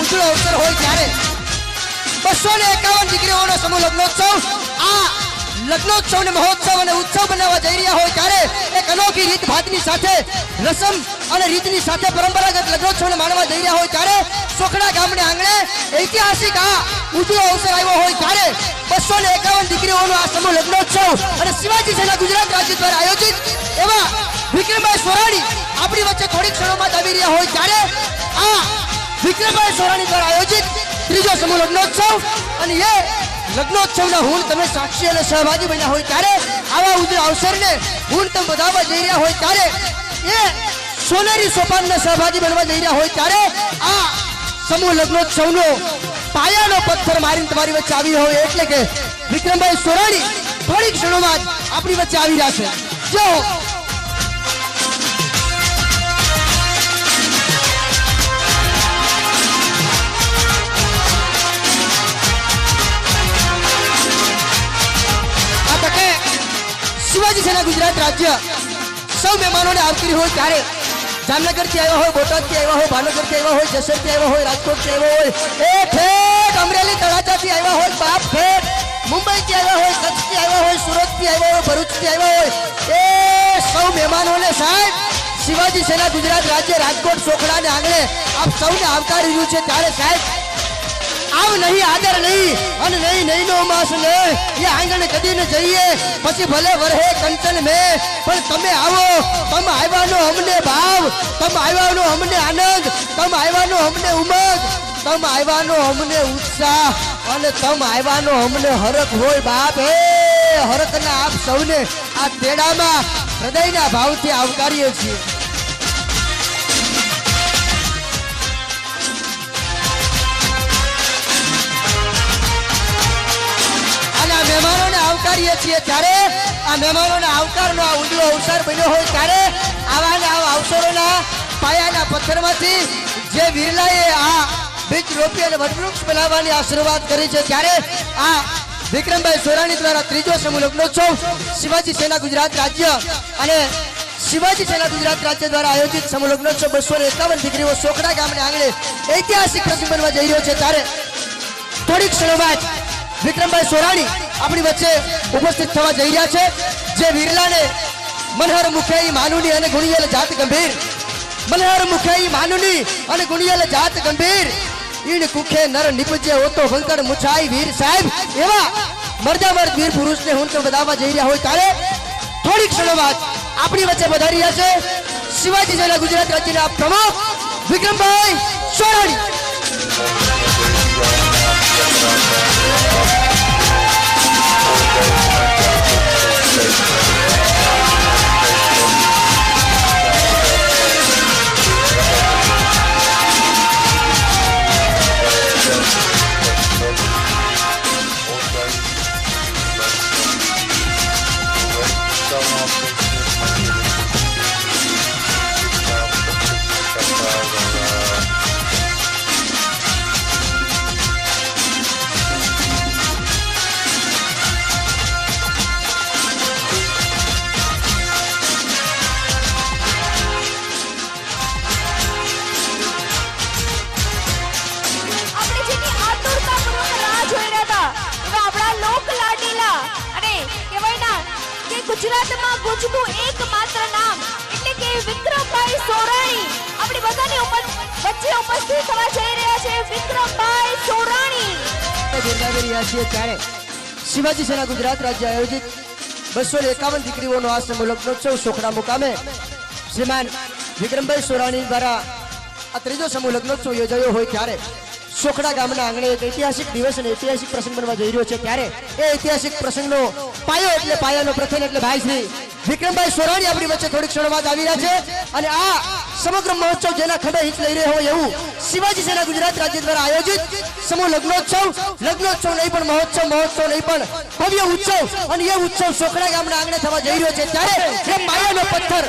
ઉજળો અવસર હોય ત્યારે 251 દીકરીઓનો સમૂહ લગ્નોત્સવ આ લગ્નોત્સવ ને મહોત્સવ અને ઉત્સવ બનાવવા જઈ રહ્યા હોય ત્યારે એક અનોખી રીત ભાતની સાથે રસમ અને રીતની સાથે પરંપરાગત લગ્નોત્સવને માણવા જઈ રહ્યા હોય ત્યારે સોખડા ગામને આંગણે ઐતિહાસિક આ ઉજળો અવસર આવ્યો હોય ત્યારે 251 દીકરીઓનો આ સમૂહ લગ્નોત્સવ અને શિવાજી સેના ગુજરાત રાજ્ય દ્વારા આયોજિત એવા વિક્રમભાઈ સોરાણી આપણી વચ્ચે થોડીક ક્ષણોમાં આવી રહ્યા હોય ત્યારે આ વિક્રમભાઈ સોરાણી દ્વારા આયોજિત ત્રીજો સમૂહ લગ્નોત્સવ અને એ લગ્નોત્સવના હું તમે સાક્ષી અને સહભાગી બન્યા હોય ત્યારે આવા ઉજળા અવસરને હું તમે બધાવવા જઈ રહ્યા હોય ત્યારે એ સોનેરી સોપાનના સહભાગી બનવા જઈ રહ્યા હોય ત્યારે આ સમૂહ લગ્નોત્સવનો પાયાનો પથ્થર મારીને તમારી વચ્ચે આવી હોય એટલે કે વિક્રમભાઈ સોરાણી થોડી ક્ષણોમાં જ આપણી વચ્ચે આવી રહ્યા છે જો શિવાજી સેના ગુજરાત રાજ્ય સૌ મહેમાનોને આવકારી હોય ત્યારે જામનગરથી આવ્યા હોય, બોટાદથી આવ્યા હોય, ભાવનગરથી આવ્યા હોય, જસદણથી આવ્યા હોય, રાજકોટથી આવ્યા હોય, એ ઠેઠ અમરેલી તળાજાથી આવ્યા હોય, બાપ ઠેઠ મુંબઈથી આવ્યા હોય, કચ્છથી આવ્યા હોય, સુરતથી આવ્યા હોય, ભરૂચથી આવ્યા હોય, એ સૌ મહેમાનોને સાહેબ શિવાજી સેના ગુજરાત રાજ્ય રાજકોટ સોખડાને આંગણે આપ સૌને આવકારી રહ્યું છે ત્યારે સાહેબ આવ નહીં આદર નહીં અને નહીં નહીં નો માસ ને એ આંગણે કદી ન જઈએ પછી ભલે વરહે કંચન મેં પણ તમે આવો, તમે આવ્યાનો અમને ભાવ, તમે આવ્યાનો અમને આનંદ, તમે આવ્યાનો અમને ઉમંગ, તમે આવ્યાનો અમને ઉત્સાહ અને તમે આવ્યાનો અમને હરખ હોય બાપ હે હરખના આપ સૌને આ તેડામાં હૃદયના ભાવથી આવકારીએ છીએ. મહેમાનોને આવકારીએ છીએ ત્યારે આ મહેમાનોના આવકારનો આ ઉજળો અવસર બન્યો હોય ત્યારે આવા ને આવા અવસરોના પાયાના પથ્થરમાંથી જે વિરલાએ આ બીજ રોપી અને વટવૃક્ષ બનાવવાની આ શરૂઆત કરી છે ત્યારે આ વિક્રમભાઈ સોરાણી દ્વારા ત્રીજો સમૂહ લગ્નોત્સવ શિવાજી સેના ગુજરાત રાજ્ય અને શિવાજી સેના ગુજરાત રાજ્ય દ્વારા આયોજિત સમૂહ લગ્નોત્સવ 251 દીકરીઓ સોખડા ગામને આંગણે ઐતિહાસિક પ્રસંગ બનવા જઈ રહ્યો છે ત્યારે થોડીક ક્ષણો બાદ વિક્રમભાઈ સોરાણી આપણી વચ્ચે ઉપસ્થિત થવા જઈ રહ્યા છે જે વિરલાને મનહર મુખે માનુની અને ગુણિયેલ જાત ગંભીર મનહર મુખે માનુની અને ગુણિયેલ જાત ગંભીર ઈણ કુખે નર નિપજે ઓતો ભંકર મુછાઈ વીર સાહેબ એવા મર્દામર્દ વીર પુરુષને હું તો બધાવવા જઈ રહ્યા હોય ત્યારે થોડી ક્ષણો બાદ આપણી વચ્ચે વધારી રહ્યા છે શિવાજી સેના ગુજરાત રાજ્યના પ્રમુખ વિક્રમભાઈ સોરાણી. ગુજરાતમાં ગુંજતું એકમાત્ર નામ એટલે કે વિક્રમભાઈ સોરાણી આપણી બધાની વચ્ચે ઉપસ્થિત થવા જઈ રહ્યા છે વિક્રમભાઈ સોરાણી. ત્યારે શિવાજી સેના ગુજરાત રાજ્ય આયોજિત 251 દીકરીઓનો આ સમૂહ લગ્નોત્સવ સોખડા મુકામે શ્રીમાન વિક્રમભાઈ સોરાણી દ્વારા આ ત્રીજો સમૂહ લગ્નોત્સવ યોજાયો હોય ત્યારે સોખડા ગામના આંગણે એક ઐતિહાસિક દિવસ અને ઐતિહાસિક પ્રસંગ બનવા જઈ રહ્યો છે ત્યારે એ ઐતિહાસિક પ્રસંગનો પાયો એટલે પાયાનો પ્રથમ એટલે ભાઈ શ્રી વિક્રમભાઈ સોરાણી આપણી વચ્ચે થોડીક ક્ષણો બાદ આવી રહ્યા છે અને આ સમગ્ર મહોત્સવ જેના ખડે હિત લઈ રહ્યો હોય એવું શિવાજી સેના ગુજરાત રાજ્ય દ્વારા આયોજિત સમૂહ લગ્નોત્સવ નહીં પણ મહોત્સવ નહીં પણ ભવ્ય ઉત્સવ અને એ ઉત્સવ સોખડા ગામના આંગણે થવા જઈ રહ્યો છે ત્યારે એ પાયાનો પથ્થર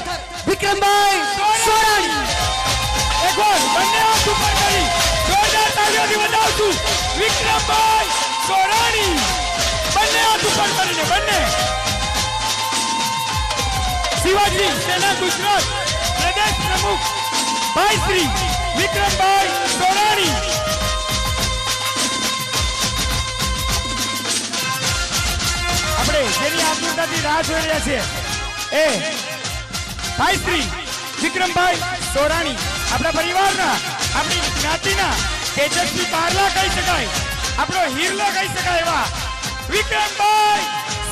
વિક્રમભાઈ સોરાણી. વિક્રમભાઈ સોરાણી બંને હાથ ઉપર કરીને બંને શિવાજી સેના ગુજરાત પ્રદેશ પ્રમુખ ભાઈ શ્રી વિક્રમભાઈ સોરાણી જેની આતુરતાથી રાહ જોઈ રહ્યા છે એ ભાઈ શ્રી વિક્રમભાઈ સોરાણી, આપણા પરિવારના, આપણી જ્ઞાતિના તેજસ્વી પારલા કહી શકાય, આપણો હીરલો કહી શકાય એવા વિક્રમભાઈ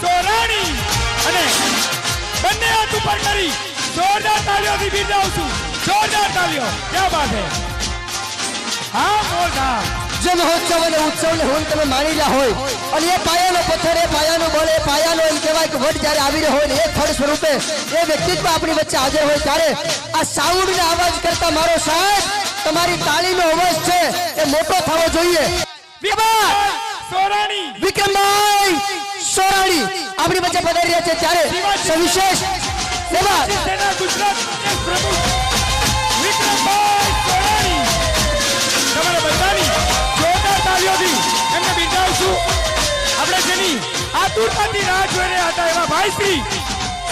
સોરાણી. અને બંને હાથ ઉપર કરી જોરદાર તાળીઓથી બિરદાવું છું. જોરદાર તાળીઓ. ક્યાં બાત હે. હા મોટા જે મહોત્સવ અને ઉત્સવને હું તમે માની રહ્યા હોય અને એ પાયાનો પથ્થર, એ પાયાનો બળ, એ પાયાનો એમ કહેવાય કે વટ જ્યારે આવી રહ્યો હોય ને એ ફળ સ્વરૂપે એ વ્યક્તિત્વ આપણી વચ્ચે હાજર હોય ત્યારે આ સાઉન્ડના અવાજ કરતા મારો સાહેબ તમારી તાળીનો અવાજ છે એ મોટો થવો જોઈએ. સોરાણી વિક્રમભાઈ સોરાણી આપણી વચ્ચે પધારી રહ્યા છે ત્યારે સવિશેષ સેવા સેના ગુજરાત પ્રમુખ વિક્રમભાઈ સોરાણી, તમારા બધાની જોરદાર તાળીઓથી એમને બિરદાવું છું. આપણે જેની આતુરતાથી રાહ જોઈ રહ્યા હતા એવા ભાઈ શ્રી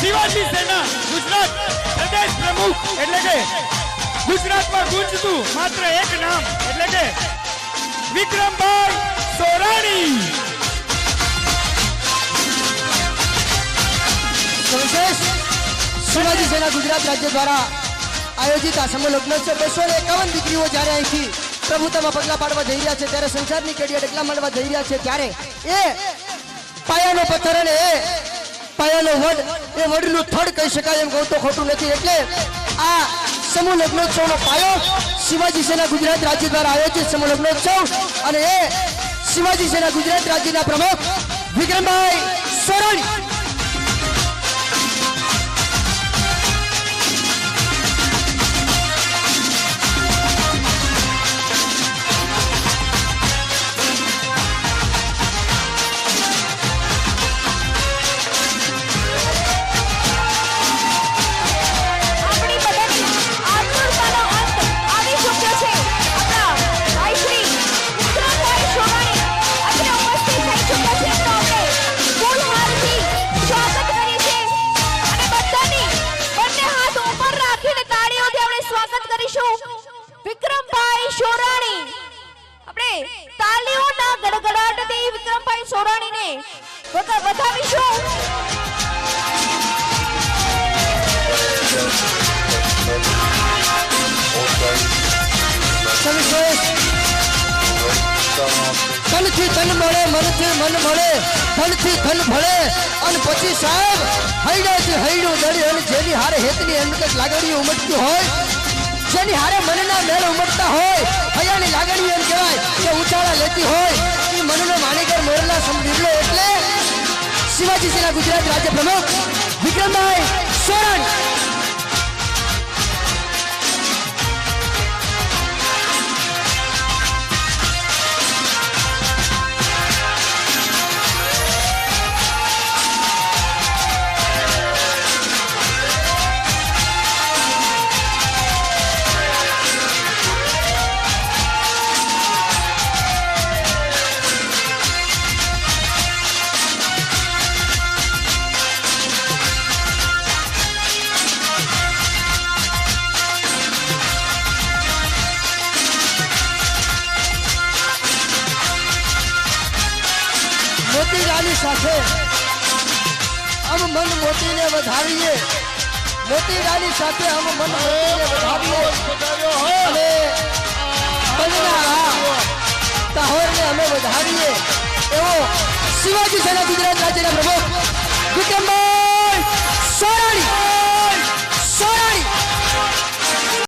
શિવાજી સેના ગુજરાત પ્રદેશ પ્રમુખ, એટલે કે ગુજરાતમાં ગુંજતું માત્ર એક નામ, એટલે કે વિક્રમભાઈ સોરાણી. સવિશેષ શિવાજી સેના ગુજરાત રાજ્ય દ્વારા આયોજિત આ સમૂહ લગ્નોત્સવ 251 દીકરીઓ જ્યારે અહીંથી પ્રભુતામાં પગલા પાડવા જઈ રહ્યા છે ત્યારે સંસારની કેડીએ ડગલા માંડવા જઈ રહ્યા છે ત્યારે એ પાયાનો પથ્થર અને એ પાયાનો વડ, એ વડનું થડ કહી શકાય એમ કહું તો ખોટું નથી. એટલે આ સમૂહ લગ્નોત્સવનો પાયો શિવાજી સેના ગુજરાત રાજ્ય દ્વારા આયોજિત સમૂહ લગ્નોત્સવ અને એ શિવાજી સેના ગુજરાત રાજ્યના પ્રમુખ વિક્રમભાઈ સોરાણી. આપણી બધાની આતુરતાનો અંત આવી ચૂક્યો છે. આપણા ભાઈ શ્રી વિક્રમભાઈ સોરાણી અત્રે ઉપસ્થિત થઈ ચૂક્યા છે, તો આપણે ફૂલહારથી સ્વાગત કરીએ છીએ અને બધાની બંને હાથ ઉપર રાખીને તાળીઓથી આપણે સ્વાગત કરીશું વિક્રમભાઈ સોરાણી. આપણે તાળીઓના ગડગડાટથી વિક્રમભાઈ સોરાણીને વધાવીશું. સવિશેષ તનથી તન મળે, મનથી મન મળે, ધનથી ધન ભળે અને પછી સાહેબ હૈડાથી હૈડું દળી અને જેની હારે હેતની એમ કંઈક લાગણીઓ ઉમટતી હોય, જેની હારે મનના મેળ ઉમટતા હોય, હૈયાની લાગણીઓ એમ કહેવાય કે ઉછાળા લેતી હોય એ મનનો માણીકર મોરલા સમજીલો એટલે શિવાજી સેના ગુજરાત રાજ્ય પ્રમુખ વિક્રમભાઈ સોરાણી. મોતી રાની સાથે હમ મન મોતીને વધાવીએ, મોતી રાની સાથે હમ મન મોતીને વધાવીએ અને બનના તાહોરને અમે વધાવીએ એવો શિવાજી સેના ગુજરાત રાજ્યના પ્રમુખ વિક્રમભાઈ